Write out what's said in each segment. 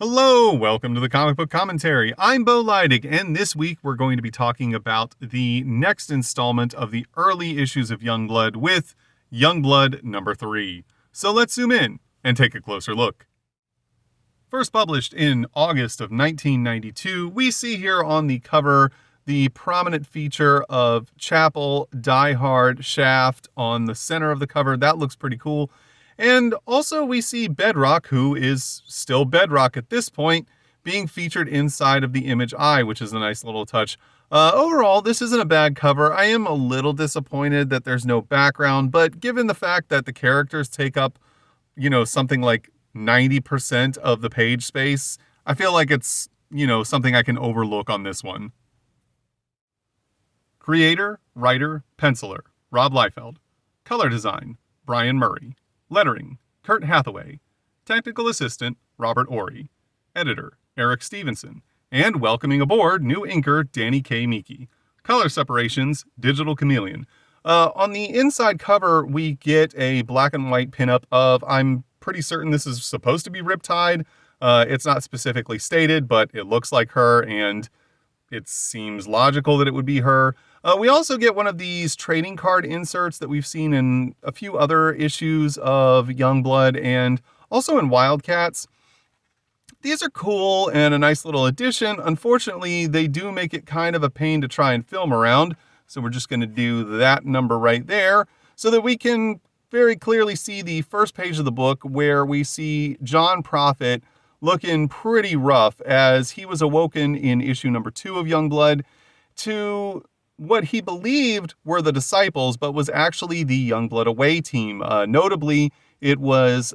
Hello, welcome to the Comic Book Commentary. I'm Bo Leidig, and this week we're going to be talking about the next installment of the early issues of Youngblood with Youngblood number 3. So let's zoom in and take a closer look. First published in August of 1992, we see here on the cover the prominent feature of Chapel, Die Hard, Shaft on the center of the cover. That looks pretty cool. And also we see Bedrock, who is still Bedrock at this point, being featured inside of the Image Eye, which is a nice little touch. Overall, this isn't a bad cover. I am a little disappointed that there's no background, but given the fact that the characters take up, something like 90% of the page space, I feel like it's, something I can overlook on this one. Creator, writer, penciler, Rob Liefeld. Color design, Brian Murray. Lettering, Kurt Hathaway. Technical assistant, Robert Ory. Editor, Eric Stevenson. And welcoming aboard, new inker, Danny K. Meeke. Color separations, Digital Chameleon. On the inside cover, we get a black and white pinup of, I'm pretty certain this is supposed to be Riptide. It's not specifically stated, but it looks like her, and it seems logical that it would be her. We also get one of these trading card inserts that we've seen in a few other issues of Youngblood and also in Wildcats. These are cool and a nice little addition. Unfortunately, they do make it kind of a pain to try and film around. So we're just going to do that number right there so that we can very clearly see the first page of the book where we see John Prophet looking pretty rough as he was awoken in issue number 2 of Youngblood to what he believed were the Disciples, but was actually the Youngblood away team. Notably, it was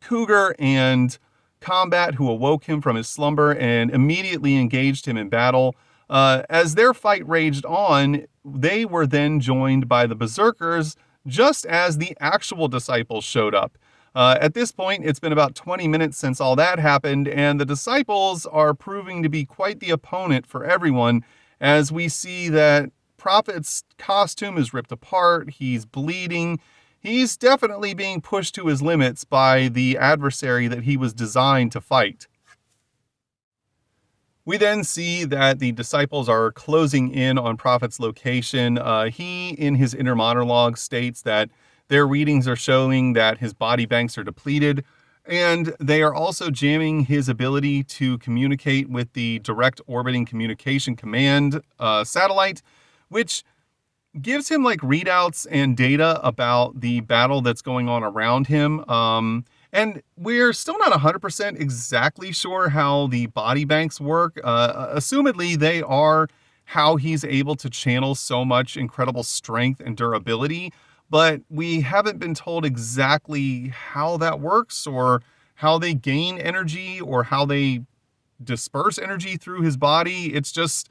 Cougar and Combat who awoke him from his slumber and immediately engaged him in battle. As their fight raged on, they were then joined by the Berserkers just as the actual Disciples showed up. At this point, it's been about 20 minutes since all that happened, and the Disciples are proving to be quite the opponent for everyone, as we see that Prophet's costume is ripped apart, he's bleeding, he's definitely being pushed to his limits by the adversary that he was designed to fight. We then see that the Disciples are closing in on Prophet's location. He, in his inner monologue, states that their readings are showing that his body banks are depleted, and they are also jamming his ability to communicate with the Direct Orbiting Communication Command satellite, which gives him like readouts and data about the battle that's going on around him. And we're still not 100% exactly sure how the body banks work. Assumedly, they are how he's able to channel so much incredible strength and durability. But we haven't been told exactly how that works or how they gain energy or how they disperse energy through his body. It's just,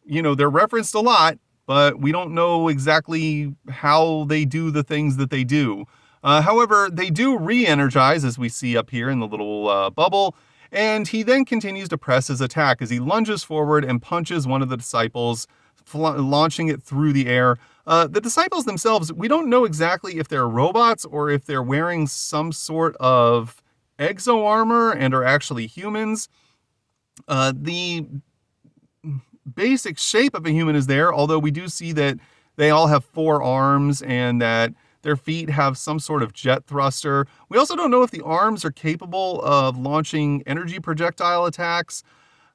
they're referenced a lot, but we don't know exactly how they do the things that they do. However, they do re-energize, as we see up here in the little bubble, and he then continues to press his attack as he lunges forward and punches one of the Disciples, launching it through the air. The Disciples themselves, we don't know exactly if they're robots or if they're wearing some sort of exo armor and are actually humans. The basic shape of a human is there, although we do see that they all have 4 arms and that their feet have some sort of jet thruster. We also don't know if the arms are capable of launching energy projectile attacks.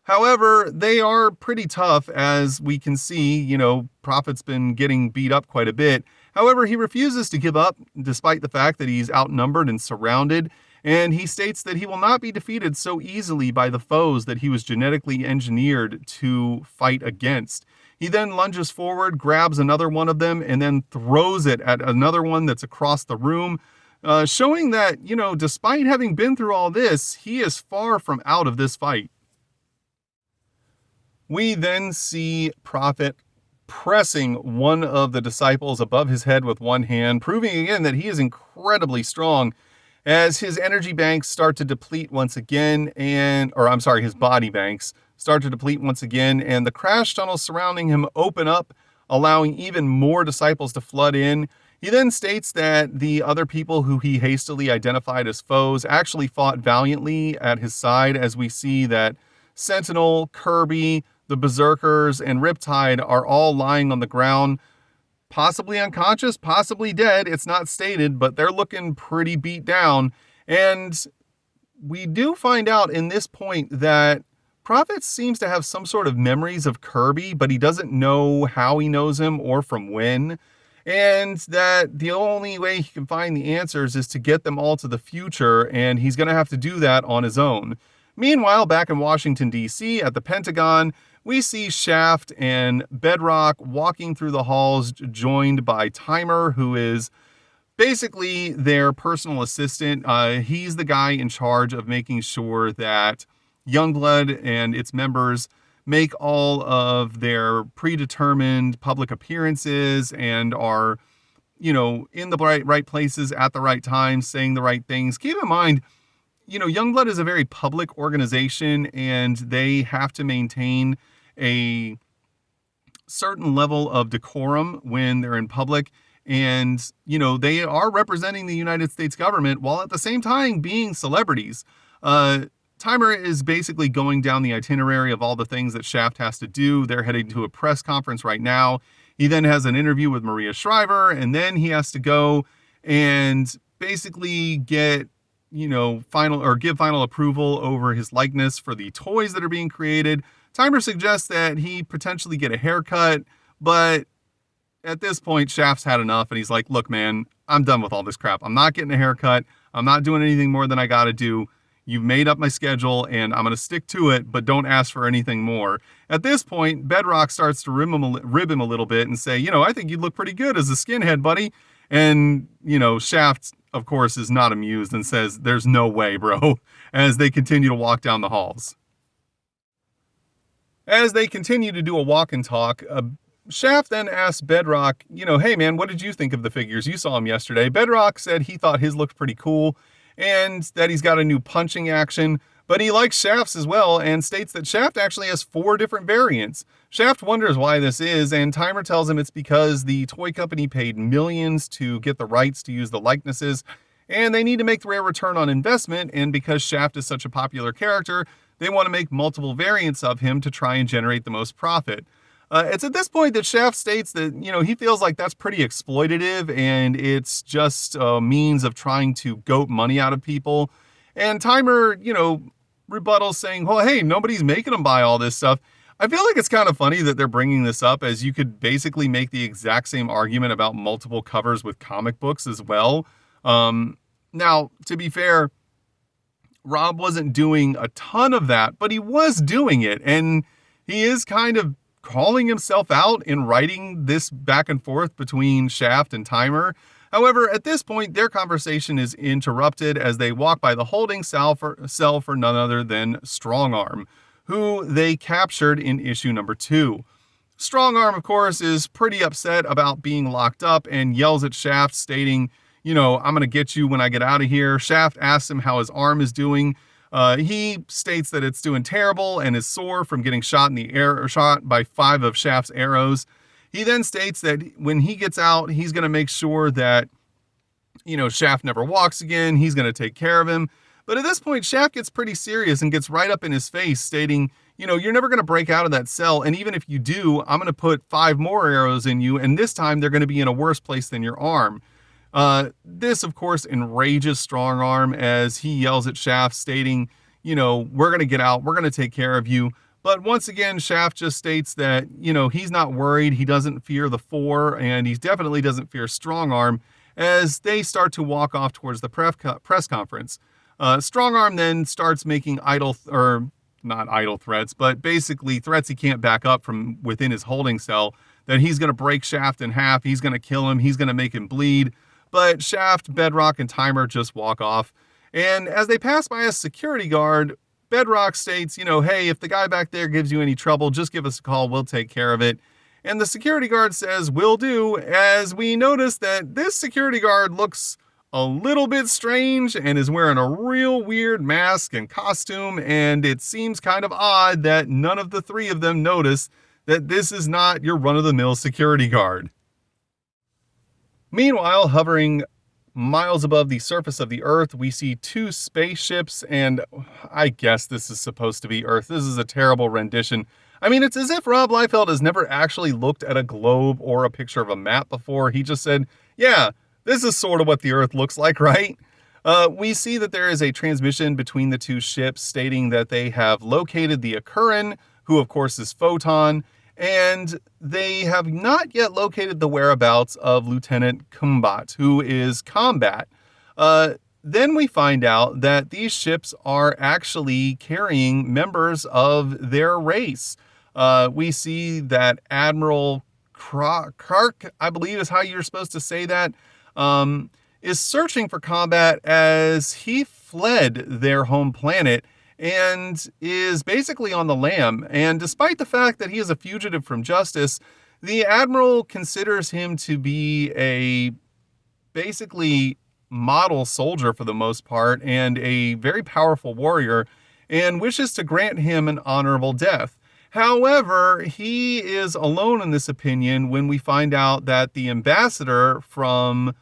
However, they are pretty tough, as we can see. Prophet's been getting beat up quite a bit. However, he refuses to give up, despite the fact that he's outnumbered and surrounded, and he states that he will not be defeated so easily by the foes that he was genetically engineered to fight against. He then lunges forward, grabs another one of them, and then throws it at another one that's across the room, showing that, despite having been through all this, he is far from out of this fight. We then see Prophet pressing one of the Disciples above his head with one hand, proving again that he is incredibly strong as his energy banks start to deplete once again, his body banks start to deplete once again, and the crash tunnels surrounding him open up, allowing even more Disciples to flood in. He then states that the other people who he hastily identified as foes actually fought valiantly at his side, as we see that Sentinel, Kirby, the Berserkers, and Riptide are all lying on the ground, possibly unconscious, possibly dead. It's not stated, but they're looking pretty beat down. And we do find out in this point that Prophet seems to have some sort of memories of Kirby, but he doesn't know how he knows him or from when. And that the only way he can find the answers is to get them all to the future, and he's going to have to do that on his own. Meanwhile, back in Washington, D.C., at the Pentagon, we see Shaft and Bedrock walking through the halls, joined by Timer, who is basically their personal assistant. He's the guy in charge of making sure that Youngblood and its members make all of their predetermined public appearances and are, in the right places at the right time, saying the right things. Keep in mind, Youngblood is a very public organization, and they have to maintain a certain level of decorum when they're in public. And, they are representing the United States government while at the same time being celebrities. Timer is basically going down the itinerary of all the things that Shaft has to do. They're heading to a press conference right now. He then has an interview with Maria Shriver, and then he has to go and basically get, give final approval over his likeness for the toys that are being created. Timer suggests that he potentially get a haircut, but at this point, Shaft's had enough, and he's like, look, man, I'm done with all this crap. I'm not getting a haircut. I'm not doing anything more than I got to do. You've made up my schedule, and I'm going to stick to it, but don't ask for anything more. At this point, Bedrock starts to rib him a little bit and say, I think you'd look pretty good as a skinhead, buddy. And, Shaft, of course, is not amused and says, there's no way, bro, as they continue to walk down the halls. As they continue to do a walk and talk, Shaft then asks Bedrock, hey, man, what did you think of the figures? You saw him yesterday. Bedrock said he thought his looked pretty cool, and that he's got a new punching action, but he likes Shaft's as well, and states that Shaft actually has 4 different variants. Shaft wonders why this is, and Timer tells him it's because the toy company paid millions to get the rights to use the likenesses, and they need to make their return on investment, and because Shaft is such a popular character, they want to make multiple variants of him to try and generate the most profit. It's at this point that Shaft states that, he feels like that's pretty exploitative and it's just a means of trying to goat money out of people. And Timer, rebuttals saying, well, hey, nobody's making them buy all this stuff. I feel like it's kind of funny that they're bringing this up, as you could basically make the exact same argument about multiple covers with comic books as well. Now, to be fair, Rob wasn't doing a ton of that, but he was doing it. And he is kind of calling himself out in writing this back and forth between Shaft and Timer. However, at this point, their conversation is interrupted as they walk by the holding cell for none other than Strongarm, who they captured in issue number 2. Strongarm, of course, is pretty upset about being locked up and yells at Shaft, stating, I'm going to get you when I get out of here. Shaft asks him how his arm is doing. He states that it's doing terrible and is sore from getting shot in the air, or shot by 5 of Shaft's arrows. He then states that when he gets out, he's going to make sure that, Shaft never walks again. He's going to take care of him. But at this point, Shaft gets pretty serious and gets right up in his face, stating, you're never going to break out of that cell. And even if you do, I'm going to put 5 more arrows in you. And this time they're going to be in a worse place than your arm. This, of course, enrages Strongarm as he yells at Shaft, stating, we're going to get out. We're going to take care of you. But once again, Shaft just states that, he's not worried. He doesn't fear the 4, and he definitely doesn't fear Strongarm, as they start to walk off towards the press conference. Strongarm then starts making not idle threats, but basically threats he can't back up from within his holding cell, that he's going to break Shaft in half. He's going to kill him. He's going to make him bleed. But Shaft, Bedrock, and Timer just walk off. And as they pass by a security guard, Bedrock states, hey, if the guy back there gives you any trouble, just give us a call. We'll take care of it. And the security guard says, will do, as we notice that this security guard looks a little bit strange and is wearing a real weird mask and costume. And it seems kind of odd that none of the 3 of them notice that this is not your run-of-the-mill security guard. Meanwhile, hovering miles above the surface of the Earth, we see two spaceships, and I guess this is supposed to be Earth. This is a terrible rendition. I mean, it's as if Rob Liefeld has never actually looked at a globe or a picture of a map before. He just said, yeah, this is sort of what the Earth looks like, right? We see that there is a transmission between the two ships stating that they have located the Akurin, who of course is Photon, and they have not yet located the whereabouts of Lieutenant Kumbat, who is Combat. Then we find out that these ships are actually carrying members of their race. We see that Admiral Kark, I believe is how you're supposed to say that, is searching for Combat as he fled their home planet and is basically on the lam. And despite the fact that he is a fugitive from justice, the Admiral considers him to be a basically model soldier for the most part and a very powerful warrior, and wishes to grant him an honorable death. However, he is alone in this opinion when we find out that the ambassador from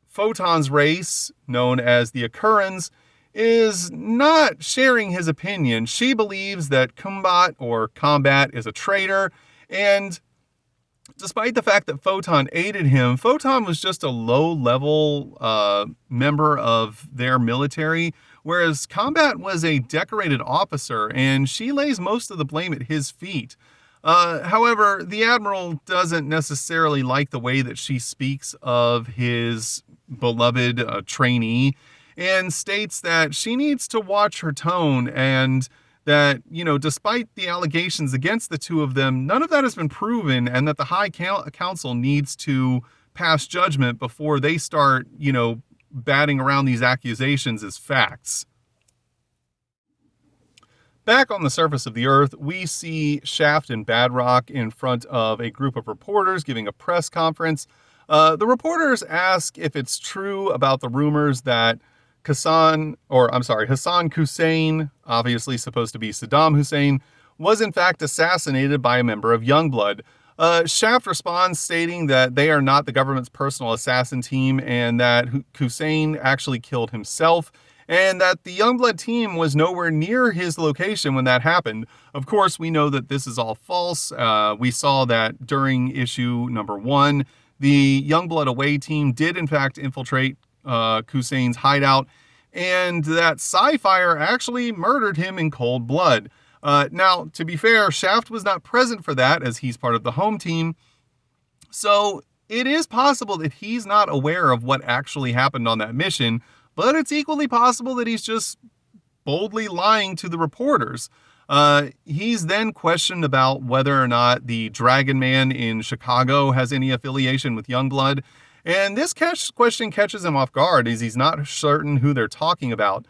Photon's race, known as the Akurans, is not sharing his opinion. She believes that Combat is a traitor, and despite the fact that Photon aided him, Photon was just a low-level member of their military, whereas Combat was a decorated officer, and she lays most of the blame at his feet. However, the Admiral doesn't necessarily like the way that she speaks of his beloved trainee, and states that she needs to watch her tone, and that, despite the allegations against the two of them, none of that has been proven, and that the High Council needs to pass judgment before they start, batting around these accusations as facts. Back on the surface of the Earth, we see Shaft and Badrock in front of a group of reporters giving a press conference. The reporters ask if it's true about the rumors that Hassan Hussein, obviously supposed to be Saddam Hussein, was in fact assassinated by a member of Youngblood. Shaft responds stating that they are not the government's personal assassin team, and that Hussein actually killed himself, and that the Youngblood team was nowhere near his location when that happened. Of course, we know that this is all false. We saw that during issue number 1, the Youngblood away team did in fact infiltrate Hussein's hideout, and that Sci-Fire actually murdered him in cold blood. Now, to be fair, Shaft was not present for that, as he's part of the home team, so it is possible that he's not aware of what actually happened on that mission, but it's equally possible that he's just boldly lying to the reporters. He's then questioned about whether or not the Dragon Man in Chicago has any affiliation with Youngblood, and this question catches him off guard, as he's not certain who they're talking about.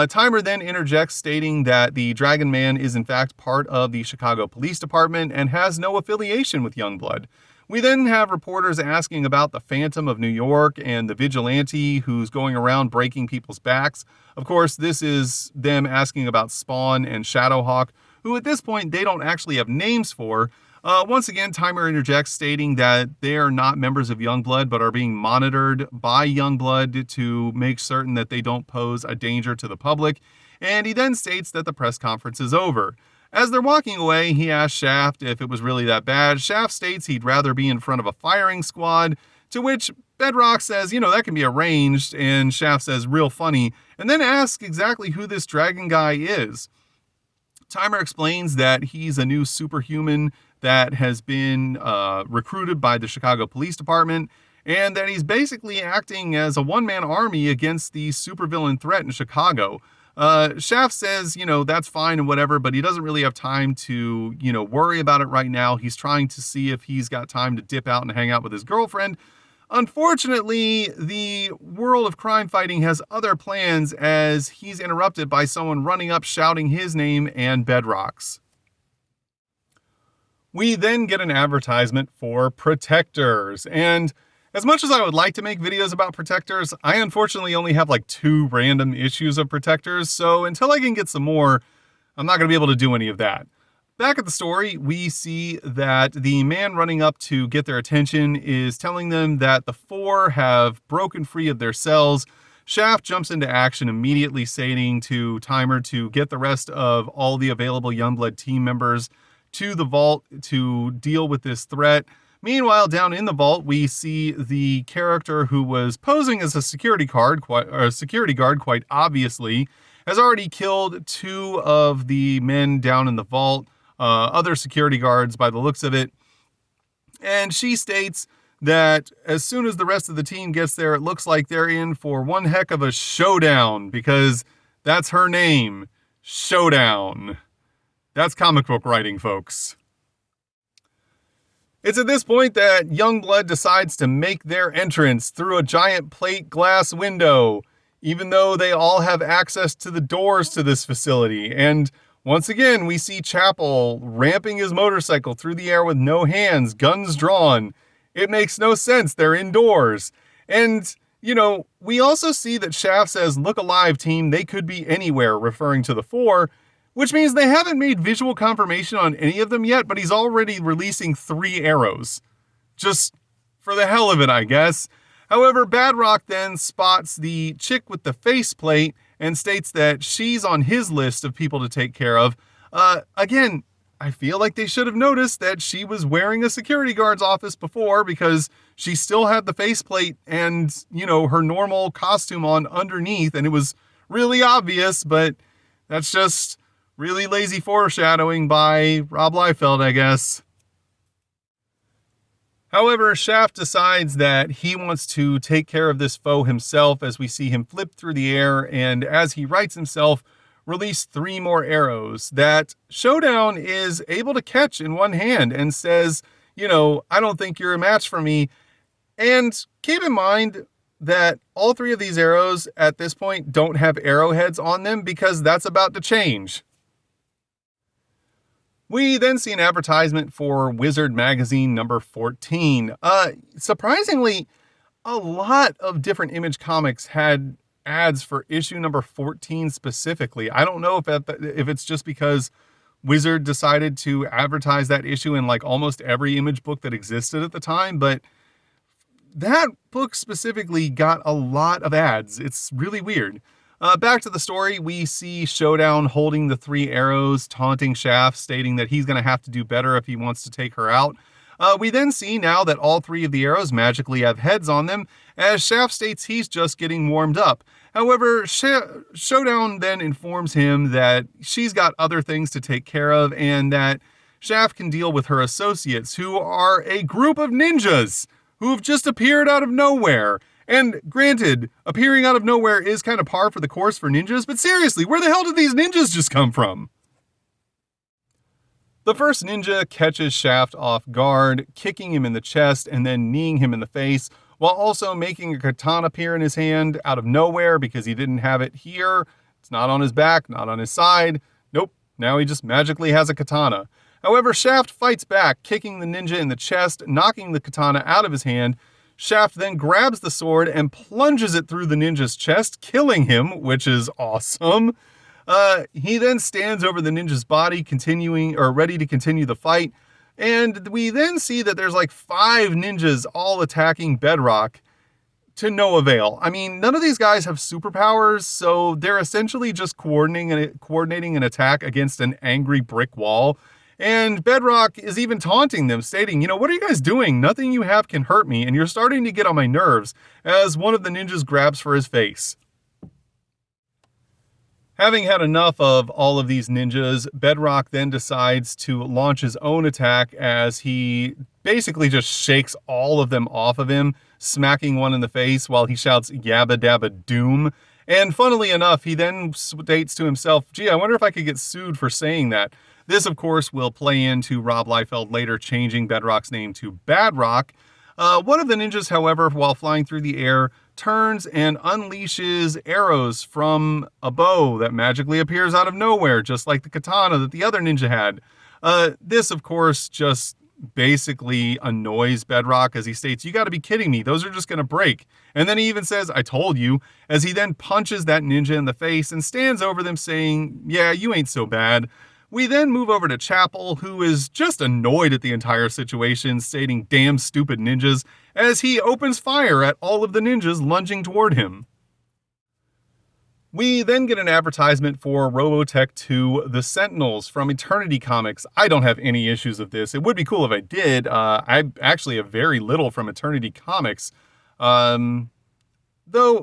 Timer then interjects, stating that the Dragon Man is in fact part of the Chicago Police Department and has no affiliation with Youngblood. We then have reporters asking about the Phantom of New York and the vigilante who's going around breaking people's backs. Of course, this is them asking about Spawn and Shadowhawk, who at this point they don't actually have names for. Once again, Timer interjects, stating that they are not members of Youngblood, but are being monitored by Youngblood to make certain that they don't pose a danger to the public, and he then states that the press conference is over. As they're walking away, he asks Shaft if it was really that bad. Shaft states he'd rather be in front of a firing squad, to which Bedrock says, that can be arranged, and Shaft says, real funny, and then asks exactly who this dragon guy is. Timer explains that he's a new superhuman that has been recruited by the Chicago Police Department, and that he's basically acting as a one-man army against the supervillain threat in Chicago. Shaft says, that's fine and whatever, but he doesn't really have time to, worry about it right now. He's trying to see if he's got time to dip out and hang out with his girlfriend. Unfortunately, the world of crime fighting has other plans, as he's interrupted by someone running up shouting his name and Bedrock's. We then get an advertisement for Protectors, and as much as I would like to make videos about Protectors, I unfortunately only have like 2 random issues of Protectors, so until I can get some more, I'm not going to be able to do any of that. Back at the story, we see that the man running up to get their attention is telling them that the four have broken free of their cells. Shaft jumps into action, immediately saying to Timer to get the rest of all the available Youngblood team members to the vault to deal with this threat. Meanwhile, down in the vault, we see the character who was posing as a security guard, quite obviously, has already killed two of the men down in the vault, other security guards by the looks of it. And she states that as soon as the rest of the team gets there, it looks like they're in for one heck of a showdown, because that's her name, Showdown. That's comic book writing, folks. It's at this point that Youngblood decides to make their entrance through a giant plate glass window, even though they all have access to the doors to this facility. And once again, we see Chapel ramping his motorcycle through the air with no hands, guns drawn. It makes no sense. They're indoors. And, we also see that Shaft says, "Look alive, team. They could be anywhere," referring to the four, which means they haven't made visual confirmation on any of them yet, but he's already releasing 3 arrows. Just for the hell of it, I guess. However, Badrock then spots the chick with the faceplate and states that she's on his list of people to take care of. Again, I feel like they should have noticed that she was wearing a security guard's office before, because she still had the faceplate and, her normal costume on underneath, and it was really obvious, but that's just really lazy foreshadowing by Rob Liefeld, I guess. However, Shaft decides that he wants to take care of this foe himself, as we see him flip through the air, and as he rights himself, release 3 more arrows that Showdown is able to catch in one hand and says, "I don't think you're a match for me." And keep in mind that all 3 of these arrows at this point don't have arrowheads on them, because that's about to change. We then see an advertisement for Wizard Magazine number 14. Surprisingly, a lot of different Image comics had ads for issue number 14 specifically. I don't know if it's just because Wizard decided to advertise that issue in like almost every Image book that existed at the time, but that book specifically got a lot of ads. It's really weird. Back to the story, we see Showdown holding the 3 arrows, taunting Shaft, stating that he's going to have to do better if he wants to take her out. We then see now that all 3 of the arrows magically have heads on them, as Shaft states he's just getting warmed up. However, Showdown then informs him that she's got other things to take care of, and that Shaft can deal with her associates, who are a group of ninjas who've just appeared out of nowhere. And granted, appearing out of nowhere is kind of par for the course for ninjas, but seriously, where the hell did these ninjas just come from? The first ninja catches Shaft off guard, kicking him in the chest and then kneeing him in the face, while also making a katana appear in his hand out of nowhere, because he didn't have it here. It's not on his back, not on his side. Nope, now he just magically has a katana. However, Shaft fights back, kicking the ninja in the chest, knocking the katana out of his hand. Shaft then grabs the sword and plunges it through the ninja's chest, killing him, which is awesome. He then stands over the ninja's body, ready to continue the fight. And we then see that there's like 5 ninjas all attacking Bedrock to no avail. I mean, none of these guys have superpowers, so they're essentially just coordinating an attack against an angry brick wall. And Bedrock is even taunting them, stating, "What are you guys doing? Nothing you have can hurt me, and you're starting to get on my nerves," as one of the ninjas grabs for his face. Having had enough of all of these ninjas, Bedrock then decides to launch his own attack, as he basically just shakes all of them off of him, smacking one in the face while he shouts "Yabba Dabba Doom." And funnily enough, he then states to himself, "Gee, I wonder if I could get sued for saying that." This, of course, will play into Rob Liefeld later changing Bedrock's name to Badrock. One of the ninjas, however, while flying through the air, turns and unleashes arrows from a bow that magically appears out of nowhere, just like the katana that the other ninja had. This, of course, just basically annoys Bedrock, as he states, "You got to be kidding me. Those are just going to break." And then he even says, "I told you," as he then punches that ninja in the face and stands over them saying, "Yeah, you ain't so bad." We then move over to Chapel, who is just annoyed at the entire situation, stating damn stupid ninjas, as he opens fire at all of the ninjas lunging toward him. We then get an advertisement for Robotech 2 The Sentinels from Eternity Comics. I don't have any issues with this. It would be cool if I did. I actually have very little from Eternity Comics. Though,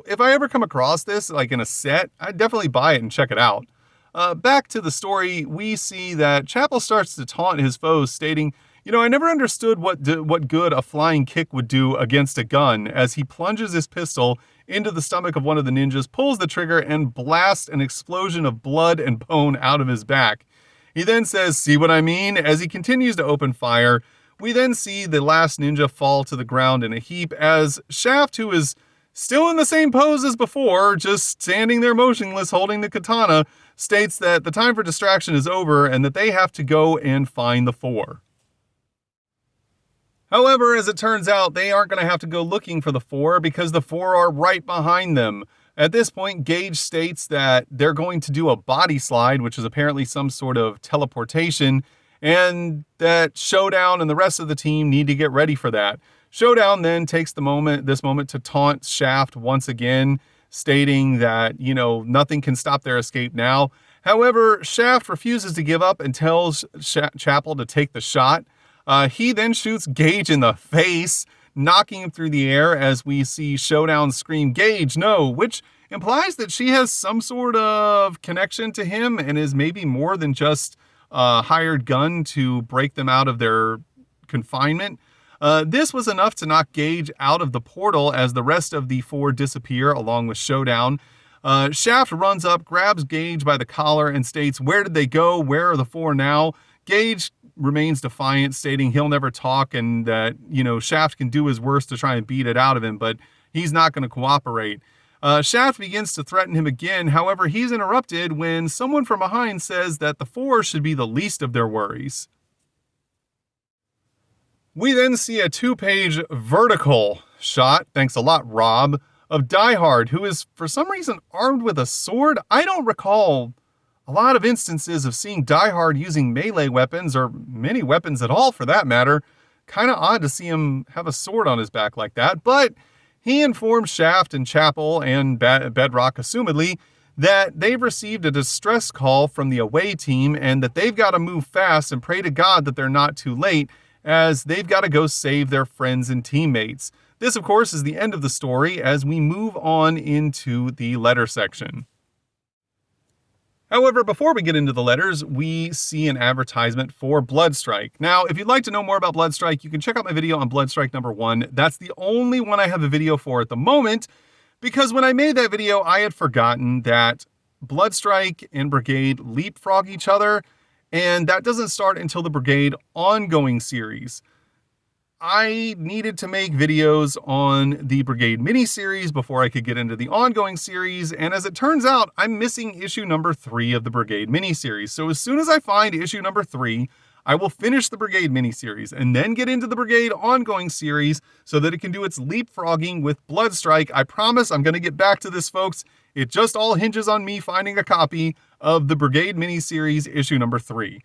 if I ever come across this, like in a set, I'd definitely buy it and check it out. Back to the story, we see that Chapel starts to taunt his foes, stating, I never understood what good a flying kick would do against a gun, as he plunges his pistol into the stomach of one of the ninjas, pulls the trigger, and blasts an explosion of blood and bone out of his back. He then says, "See what I mean?" as he continues to open fire. We then see the last ninja fall to the ground in a heap, as Shaft, who is still in the same pose as before, just standing there motionless holding the katana, states that the time for distraction is over and that they have to go and find the four. However, as it turns out, they aren't going to have to go looking for the four because the four are right behind them. At this point, Gage states that they're going to do a body slide, which is apparently some sort of teleportation, and that Showdown and the rest of the team need to get ready for that. Showdown then takes this moment to taunt Shaft once again, stating that, nothing can stop their escape now. However, Shaft refuses to give up and tells Chapel to take the shot. He then shoots Gage in the face, knocking him through the air as we see Showdown scream, "Gage, no," which implies that she has some sort of connection to him and is maybe more than just a hired gun to break them out of their confinement. This was enough to knock Gage out of the portal as the rest of the four disappear along with Showdown. Shaft runs up, grabs Gage by the collar and states, "Where did they go? Where are the four now?" Gage remains defiant, stating he'll never talk and that, Shaft can do his worst to try and beat it out of him, but he's not going to cooperate. Shaft begins to threaten him again. However, he's interrupted when someone from behind says that the four should be the least of their worries. We then see a 2-page vertical shot, thanks a lot, Rob, of Die Hard, who is for some reason armed with a sword. I don't recall a lot of instances of seeing Die Hard using melee weapons, or many weapons at all for that matter. Kind of odd to see him have a sword on his back like that, but he informs Shaft and Chapel and Bedrock, assumedly, that they've received a distress call from the away team and that they've got to move fast and pray to God that they're not too late, as they've got to go save their friends and teammates. This, of course, is the end of the story as we move on into the letter section. However, before we get into the letters, we see an advertisement for Bloodstrike. Now, if you'd like to know more about Bloodstrike, you can check out my video on Bloodstrike number 1. That's the only one I have a video for at the moment, because when I made that video, I had forgotten that Bloodstrike and Brigade leapfrog each other, and that doesn't start until the Brigade ongoing series. I needed to make videos on the Brigade miniseries before I could get into the ongoing series, and as it turns out, I'm missing issue number 3 of the Brigade miniseries. So as soon as I find issue number 3, I will finish the Brigade miniseries and then get into the Brigade ongoing series so that it can do its leapfrogging with Bloodstrike. I promise I'm going to get back to this, folks. It just all hinges on me finding a copy of the Brigade miniseries issue number 3.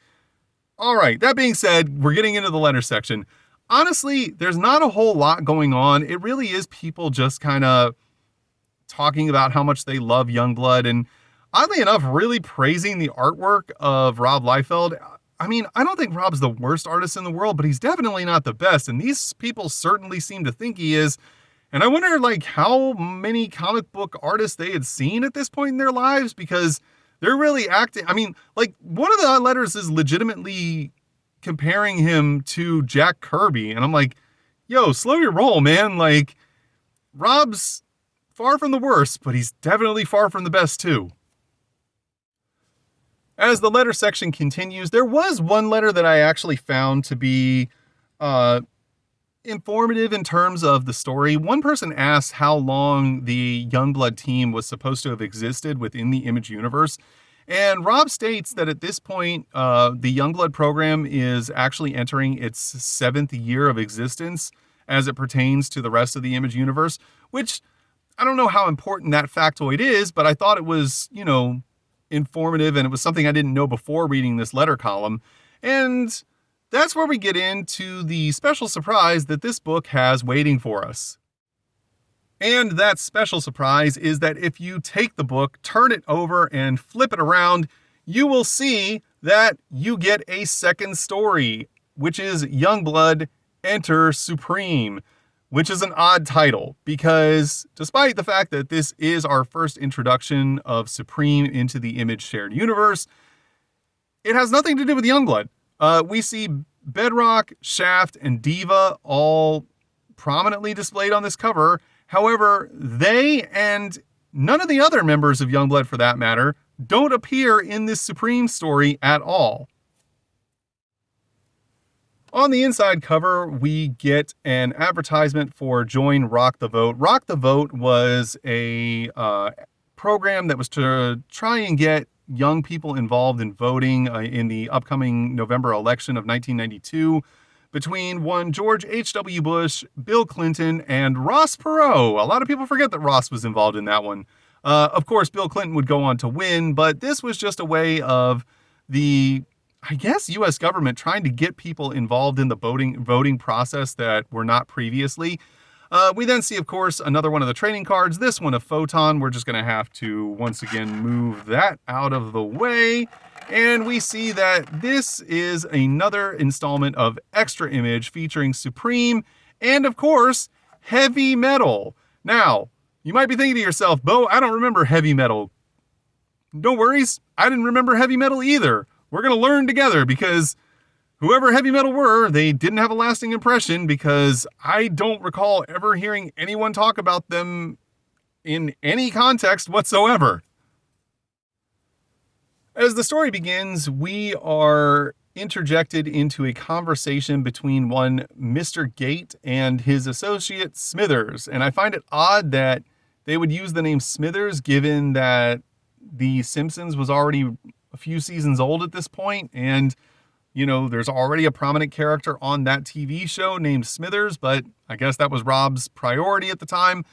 All right, that being said, we're getting into the letter section. Honestly, there's not a whole lot going on. It really is people just kind of talking about how much they love Youngblood and, oddly enough, really praising the artwork of Rob Liefeld. I mean, I don't think Rob's the worst artist in the world, but he's definitely not the best, and these people certainly seem to think he is. And I wonder, how many comic book artists they had seen at this point in their lives, because they're really acting. I mean, one of the letters is legitimately comparing him to Jack Kirby, and I'm like, yo, slow your roll, man. Rob's far from the worst, but he's definitely far from the best too. As the letter section continues, there was one letter that I actually found to be informative in terms of the story. One person asked how long the Youngblood team was supposed to have existed within the Image universe. And Rob states that at this point, the Youngblood program is actually entering its 7th year of existence as it pertains to the rest of the Image universe, which I don't know how important that factoid is, but I thought it was, informative, and it was something I didn't know before reading this letter column. And that's where we get into the special surprise that this book has waiting for us. And that special surprise is that if you take the book, turn it over, and flip it around, you will see that you get a second story, which is Youngblood Enter Supreme, which is an odd title because despite the fact that this is our first introduction of Supreme into the Image shared universe, it has nothing to do with Youngblood. We see Bedrock, Shaft, and Diva all prominently displayed on this cover. However, they and none of the other members of Youngblood, for that matter, don't appear in this Supreme story at all. On the inside cover, we get an advertisement for Join Rock the Vote. Rock the Vote was a program that was to try and get young people involved in voting in the upcoming November election of 1992 between one George H.W. Bush, Bill Clinton, and Ross Perot. A lot of people forget that Ross was involved in that one. Of course, Bill Clinton would go on to win, but this was just a way of the, I guess, U.S. government trying to get people involved in the voting process that were not previously. We then see, of course, another one of the trading cards, this one a Photon. We're just going to have to, once again, move that out of the way. And we see that this is another installment of Extra Image featuring Supreme and, of course, Heavy Metal. Now, you might be thinking to yourself, Bo, I don't remember Heavy Metal. No worries, I didn't remember Heavy Metal either. We're going to learn together because whoever Heavy Metal were, they didn't have a lasting impression because I don't recall ever hearing anyone talk about them in any context whatsoever. As the story begins, we are interjected into a conversation between one Mr. Gate and his associate Smithers. And I find it odd that they would use the name Smithers given that The Simpsons was already a few seasons old at this point, and you know, there's already a prominent character on that TV show named Smithers, but I guess that was Rob's priority at the time.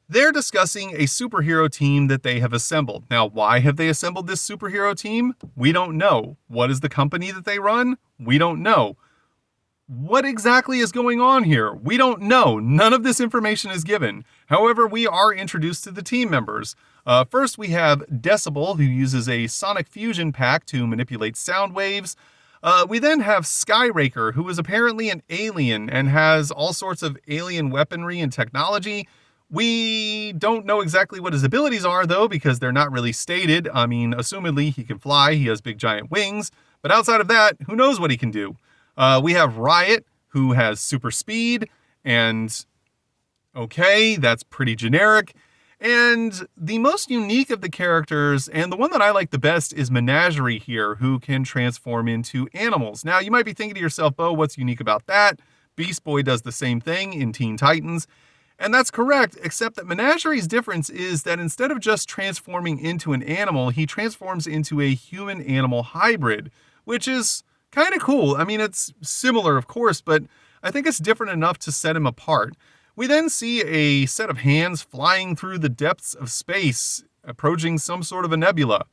They're discussing a superhero team that they have assembled. Now, why have they assembled this superhero team? We don't know. What is the company that they run? We don't know. What exactly is going on here? We don't know. None of this information is given. However, we are introduced to the team members. First, we have Decibel, who uses a sonic fusion pack to manipulate sound waves. We then have Skyraker, who is apparently an alien and has all sorts of alien weaponry and technology. We don't know exactly what his abilities are, though, because they're not really stated. I mean, assumedly, he can fly, he has big giant wings, but outside of that, who knows what he can do? We have Riot, who has super speed, and okay, that's pretty generic. And the most unique of the characters, and the one that I like the best, is Menagerie here, who can transform into animals. Now, you might be thinking to yourself, oh, what's unique about that? Beast Boy does the same thing in Teen Titans. And that's correct, except that Menagerie's difference is that instead of just transforming into an animal, he transforms into a human-animal hybrid, which is kind of cool. I mean, it's similar, of course, but I think it's different enough to set him apart. We then see a set of hands flying through the depths of space, approaching some sort of a nebula.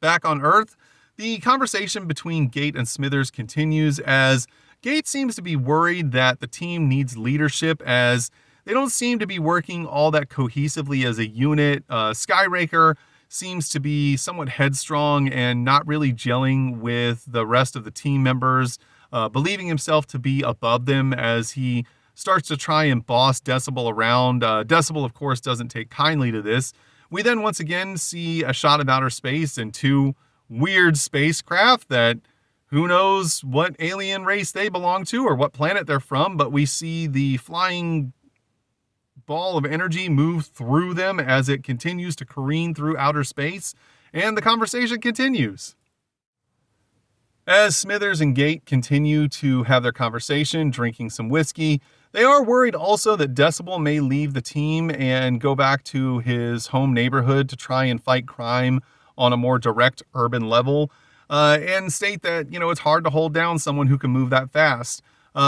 Back on Earth, the conversation between Gate and Smithers continues as Gate seems to be worried that the team needs leadership as they don't seem to be working all that cohesively as a unit. Skyraker seems to be somewhat headstrong and not really gelling with the rest of the team members, believing himself to be above them as he starts to try and boss Decibel around. Decibel, of course, doesn't take kindly to this. We then once again see a shot of outer space and two weird spacecraft that who knows what alien race they belong to or what planet they're from, but we see the flying ball of energy move through them as it continues to careen through outer space, and the conversation continues. As Smithers and Gate continue to have their conversation, drinking some whiskey, they are worried also that Decibel may leave the team and go back to his home neighborhood to try and fight crime on a more direct urban level, and state that, it's hard to hold down someone who can move that fast.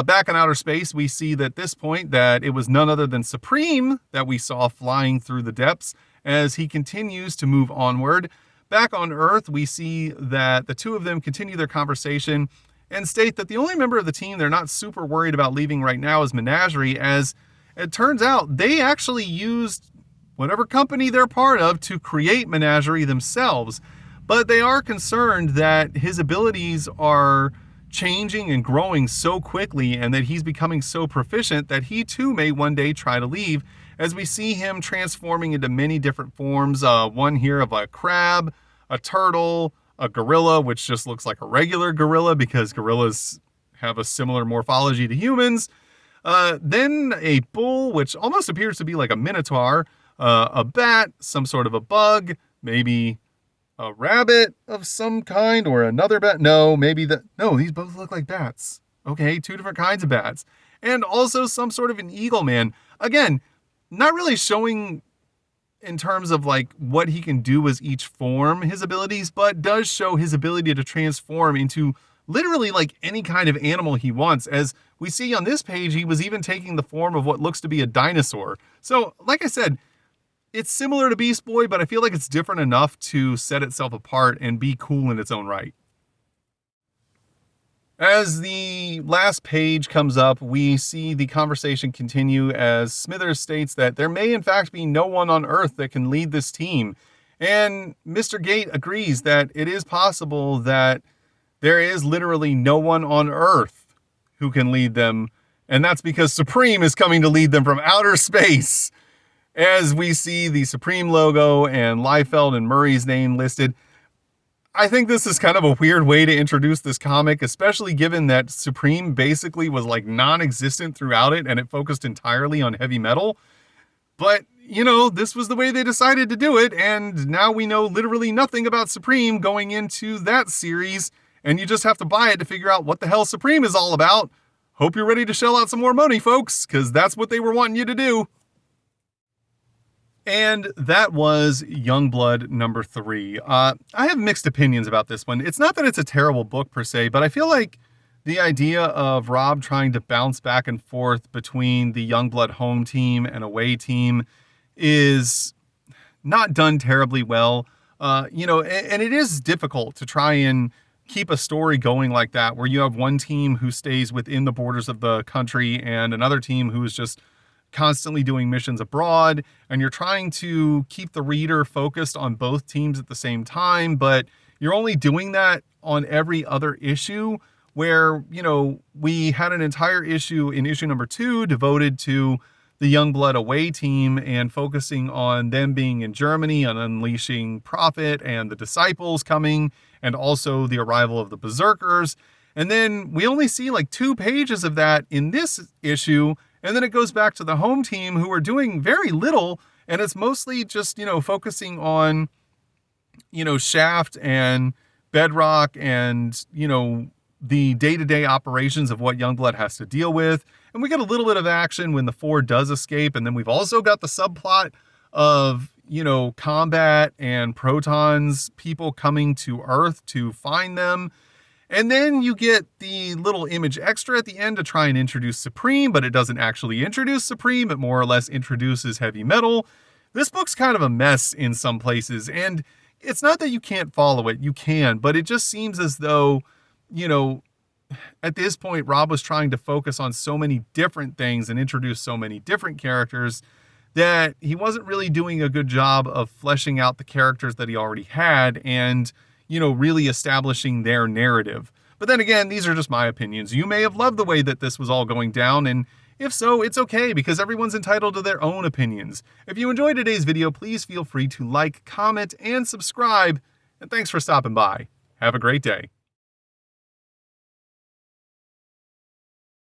Back in outer space, we see that at this point that it was none other than Supreme that we saw flying through the depths as he continues to move onward. Back on Earth, we see that the two of them continue their conversation and state that the only member of the team they're not super worried about leaving right now is Menagerie, as it turns out they actually used whatever company they're part of to create Menagerie themselves. But they are concerned that his abilities are changing and growing so quickly and that he's becoming so proficient that he too may one day try to leave, as we see him transforming into many different forms. One here of a crab, a turtle, a gorilla, which just looks like a regular gorilla because gorillas have a similar morphology to humans. Then a bull, which almost appears to be like a minotaur, a bat, some sort of a bug, maybe a rabbit of some kind, or another bat. No, these both look like bats. Okay, two different kinds of bats. And also some sort of an eagle man. Again, not really showing in terms of like what he can do as each form, his abilities, but does show his ability to transform into literally like any kind of animal he wants. As we see on this page, he was even taking the form of what looks to be a dinosaur. So like I said, it's similar to Beast Boy, but I feel like it's different enough to set itself apart and be cool in its own right. As the last page comes up, we see the conversation continue as Smithers states that there may in fact be no one on Earth that can lead this team. And Mr. Gate agrees that it is possible that there is literally no one on Earth who can lead them. And that's because Supreme is coming to lead them from outer space. As we see the Supreme logo and Liefeld and Murray's name listed, I think this is kind of a weird way to introduce this comic, especially given that Supreme basically was like non-existent throughout it and it focused entirely on heavy metal. But, you know, this was the way they decided to do it, and now we know literally nothing about Supreme going into that series, and you just have to buy it to figure out what the hell Supreme is all about. Hope you're ready to shell out some more money, folks, because that's what they were wanting you to do. And that was Youngblood number 3. I have mixed opinions about this one. It's not that it's a terrible book per se, but I feel like the idea of Rob trying to bounce back and forth between the Youngblood home team and away team is not done terribly well. And it is difficult to try and keep a story going like that, where you have one team who stays within the borders of the country and another team who is just constantly doing missions abroad, and you're trying to keep the reader focused on both teams at the same time, but you're only doing that on every other issue, where, you know, we had an entire issue in issue number 2 devoted to the Youngblood away team and focusing on them being in Germany and unleashing Prophet and the Disciples coming, and also the arrival of the Berserkers. And then we only see like 2 pages of that in this issue, and then it goes back to the home team, who are doing very little, and it's mostly just, you know, focusing on, you know, Shaft and Bedrock and, you know, the day-to-day operations of what Youngblood has to deal with. And we get a little bit of action when the Four does escape, and then we've also got the subplot of, you know, Combat and Proton's people coming to Earth to find them. And then you get the little image extra at the end to try and introduce Supreme, but it doesn't actually introduce Supreme. It more or less introduces heavy metal. This book's kind of a mess in some places, and it's not that you can't follow it. You can, but it just seems as though, you know, at this point, Rob was trying to focus on so many different things and introduce so many different characters that he wasn't really doing a good job of fleshing out the characters that he already had and, you know, really establishing their narrative. But then again, these are just my opinions. You may have loved the way that this was all going down, and if so, it's okay, because everyone's entitled to their own opinions. If you enjoyed today's video, please feel free to like, comment, and subscribe. And thanks for stopping by. Have a great day.